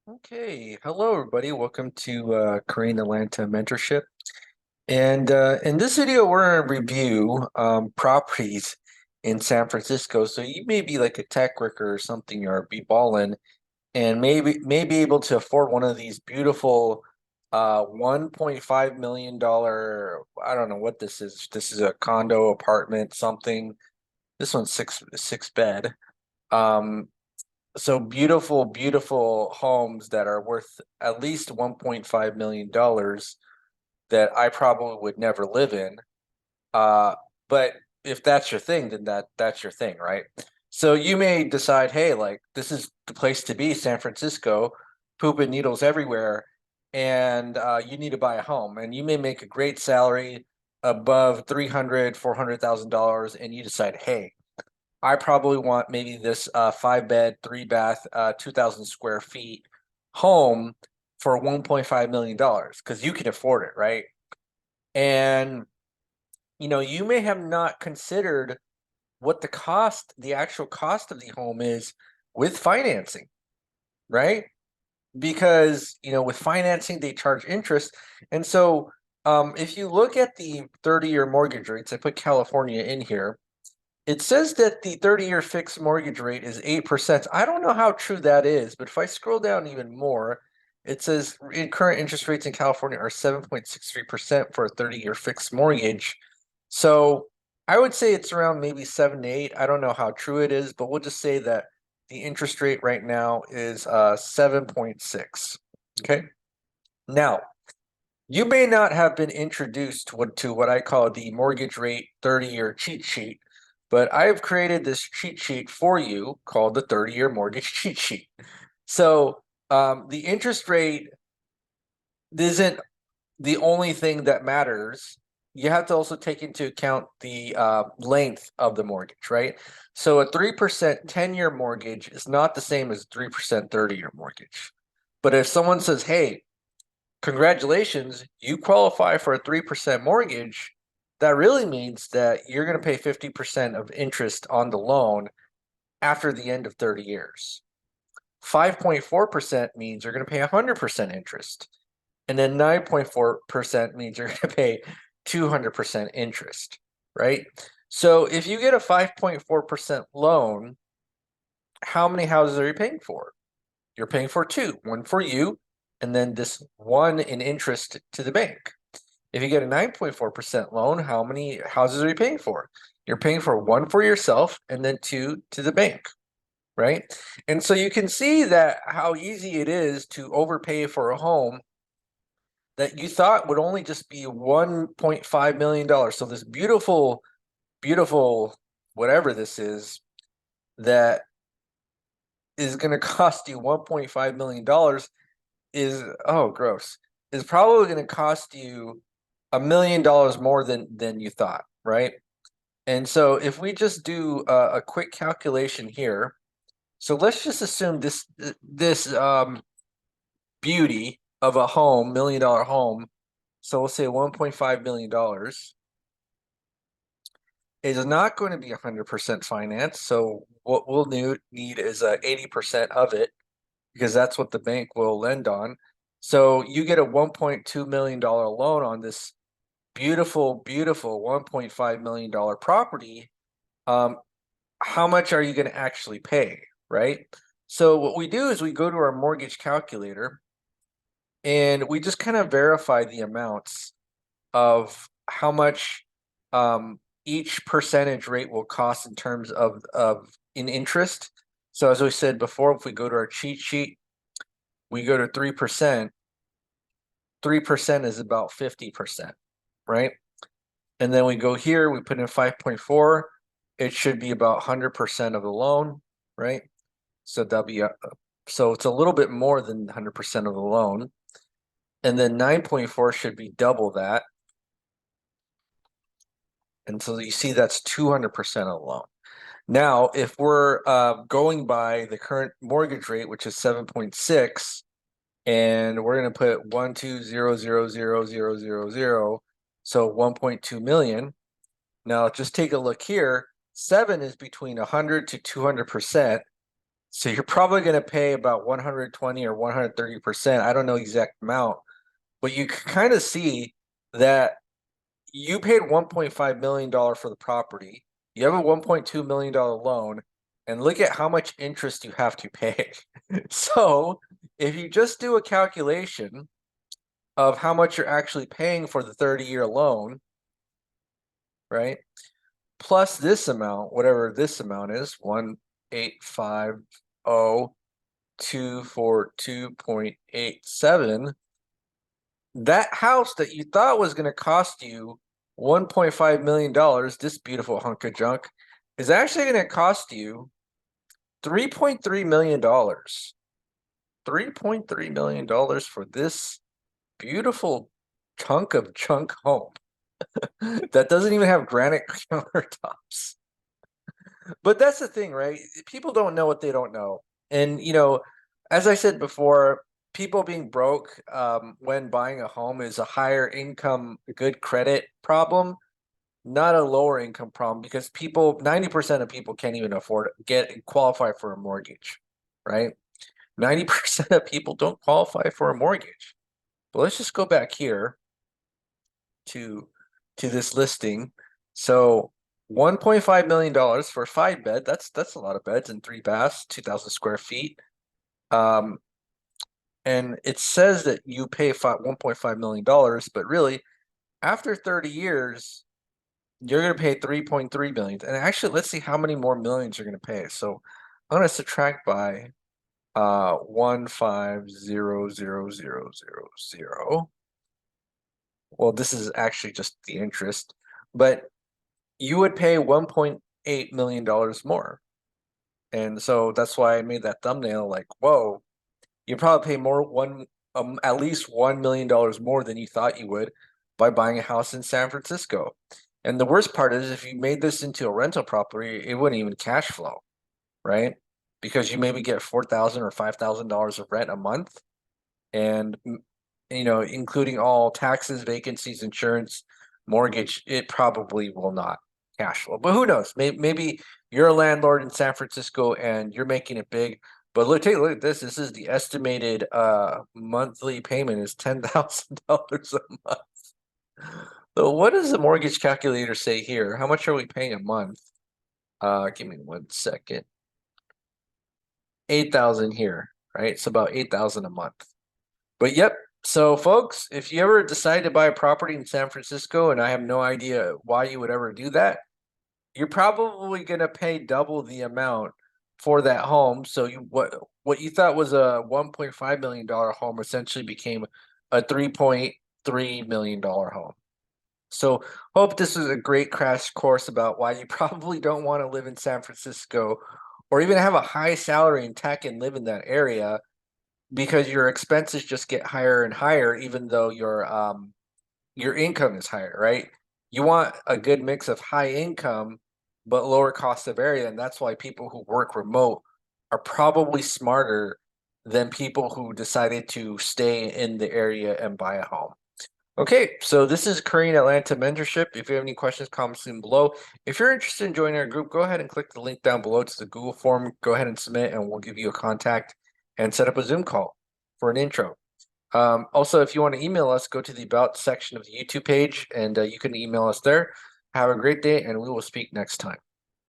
Okay, hello everybody. Welcome to Korean Atlanta Mentorship. And in this video, we're going to review properties in San Francisco. So you may be like a tech worker or something, or be balling, and may be able to afford one of these beautiful $1.5 million. I don't know what this is. This is a condo, apartment, something. This one's six bed. Um, so beautiful, beautiful homes that are worth at least $1.5 million that I probably would never live in. Uh, but if that's your thing, then that's your thing, right? So you may decide, hey, like this is the place to be, San Francisco, poop and needles everywhere, and you need to buy a home, and you may make a great salary above 300, $400,000, and you decide, hey, I probably want maybe this 5 bed, 3 bath, 2,000 square feet home for $1.5 million because you can afford it, right? And you may have not considered what the actual cost of the home is with financing, right? Because with financing they charge interest, and so if you look at the 30-year mortgage rates, I put California in here. It says that the 30-year fixed mortgage rate is 8%. I don't know how true that is, but if I scroll down even more, it says current interest rates in California are 7.63% for a 30-year fixed mortgage. So I would say it's around maybe 7 to 8. I don't know how true it is, but we'll just say that the interest rate right now is 7.6. Okay. Now, you may not have been introduced to what I call the mortgage rate 30-year cheat sheet, but I have created this cheat sheet for you called the 30-year mortgage cheat sheet. So the interest rate isn't the only thing that matters. You have to also take into account the length of the mortgage, right? So a 3% 10-year mortgage is not the same as 3% 30-year mortgage. But if someone says, hey, congratulations, you qualify for a 3% mortgage, that really means that you're going to pay 50% of interest on the loan after the end of 30 years. 5.4% means you're going to pay 100% interest. And then 9.4% means you're going to pay 200% interest, right? So if you get a 5.4% loan, how many houses are you paying for? You're paying for two, one for you, and then this one in interest to the bank. If you get a 9.4% loan, how many houses are you paying for? You're paying for one for yourself and then two to the bank, right? And so you can see that how easy it is to overpay for a home that you thought would only just be $1.5 million. So this beautiful, beautiful, whatever this is, that is going to cost you $1.5 million is, oh, gross, is probably going to cost you $1 million more than you thought, right? And so if we just do a quick calculation here, so let's just assume this beauty of a home, $1 million home, so we'll say $1.5 million is not going to be 100% financed. So what we'll need is 80% of it because that's what the bank will lend on. So you get a $1.2 million loan on this beautiful, beautiful $1.5 million property. How much are you going to actually pay, right? So what we do is we go to our mortgage calculator and we just kind of verify the amounts of how much each percentage rate will cost in terms of in interest. So as we said before, if we go to our cheat sheet, we go to 3%. 3% is about 50%, right? And then we go here, we put in 5.4. It should be about 100% of the loan, right? So so it's a little bit more than 100% of the loan. And then 9.4 should be double that. And so you see that's 200% of the loan. Now, if we're going by the current mortgage rate, which is 7.6, and we're going to put 1200000, so 1.2 million. Now, just take a look here. 7 is between 100 to 200%. So you're probably going to pay about 120 or 130%. I don't know exact amount, but you can kind of see that you paid $1.5 million for the property. You have a $1.2 million loan, and look at how much interest you have to pay. So if you just do a calculation of how much you're actually paying for the 30-year loan, right? Plus this amount, whatever this amount is, 1,850,242.87. That house that you thought was going to cost you $1.5 million, this beautiful hunk of junk, is actually going to cost you $3.3 million. $3.3 million for this beautiful chunk of junk home that doesn't even have granite countertops. But that's the thing, right? People don't know what they don't know. And, as I said before, people being broke when buying a home is a higher income, good credit problem, not a lower income problem, because 90% of people can't even afford qualify for a mortgage, right? 90% of people don't qualify for a mortgage. But let's just go back here to this listing. So $1.5 million for a 5-bed. That's a lot of beds and 3 baths, 2,000 square feet. And it says that you pay $1.5 million, but really, after 30 years, you're going to pay 3.3 million. And actually, let's see how many more millions you're going to pay. So I'm going to subtract by 1500000. Well, this is actually just the interest, but you would pay $1.8 million more. And so that's why I made that thumbnail like, whoa, you probably pay at least $1 million more than you thought you would by buying a house in San Francisco. And the worst part is if you made this into a rental property, it wouldn't even cash flow, right? Because you maybe get $4,000 or $5,000 of rent a month, and including all taxes, vacancies, insurance, mortgage, it probably will not cash flow. But who knows? Maybe you're a landlord in San Francisco and you're making it big. But take a look at this. This is the estimated monthly payment is $10,000 a month. So what does the mortgage calculator say here? How much are we paying a month? Give me 1 second. 8,000 here, right? It's about 8,000 a month. But yep. So folks, if you ever decide to buy a property in San Francisco, and I have no idea why you would ever do that, you're probably going to pay double the amount for that home. So what you thought was a $1.5 million home essentially became a $3.3 million home. So hope this was a great crash course about why you probably don't want to live in San Francisco or even have a high salary in tech and live in that area, because your expenses just get higher and higher even though your income is higher, right? You want a good mix of high income but lower cost of area, and that's why people who work remote are probably smarter than people who decided to stay in the area and buy a home. Okay, so this is Korean Atlanta Mentorship. If you have any questions, comments down below. If you're interested in joining our group, go ahead and click the link down below to the Google form. Go ahead and submit, and we'll give you a contact and set up a Zoom call for an intro. Also, if you want to email us, go to the About section of the YouTube page, and you can email us there. Have a great day, and we will speak next time.